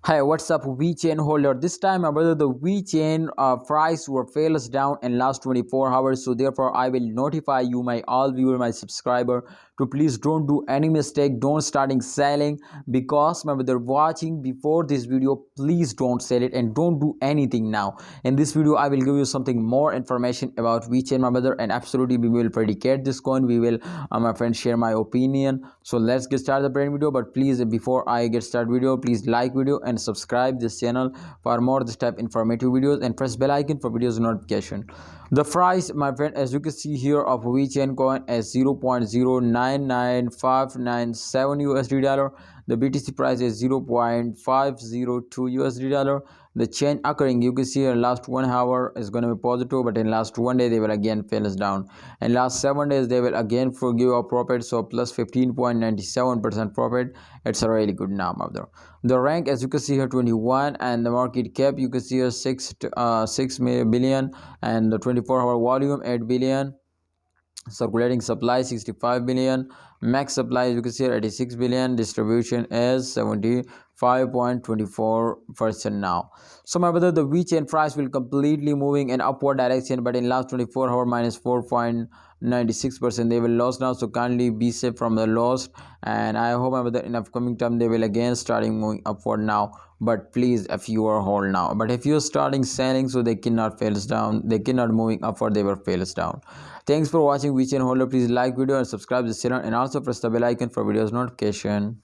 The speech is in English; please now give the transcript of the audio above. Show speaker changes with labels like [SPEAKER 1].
[SPEAKER 1] Hi, what's up, Vechain holder? This time, my brother, the Vechain price were fails down in last 24 hours. So therefore, I will notify you, my all viewer, my subscriber, to please don't do any mistake. Don't starting selling because my brother watching before this video. Please don't sell it and don't do anything now. In this video, I will give you something more information about Vechain, my brother, and absolutely we will predicate this coin. We will, my friend, share my opinion. So let's get started the brand video. But please, before I get started video, please like video and subscribe this channel for more this type informative videos and press bell icon for videos notification. The price, my friend, as you can see here of Vechain coin as 0.099597 USD dollar. The BTC price is 0.502 USD dollar. The change occurring, you can see here last 1 hour is going to be positive, but in last 1 day they will again fail us down, and last 7 days they will again forgive a profit, so plus 15.97% profit. It's a really good number. The rank, as you can see here, 21, and the market cap, you can see here 6 billion, and the 24-hour volume 8 billion. Circulating supply 65 billion, max supply you can see 86 billion, distribution is 75.24% now. So my brother, the Vechain price will completely moving in upward direction, but in last 24 hour minus 4.96% they will lose now, so kindly be safe from the loss. And I hope my brother in upcoming time they will again starting moving upward now. But please, if you are hold now, but if you're starting selling, so they cannot fails down, they cannot moving upward, they will fails down. Thanks for watching Vechain holder. Please like video and subscribe this channel, and also press the bell icon for videos notification.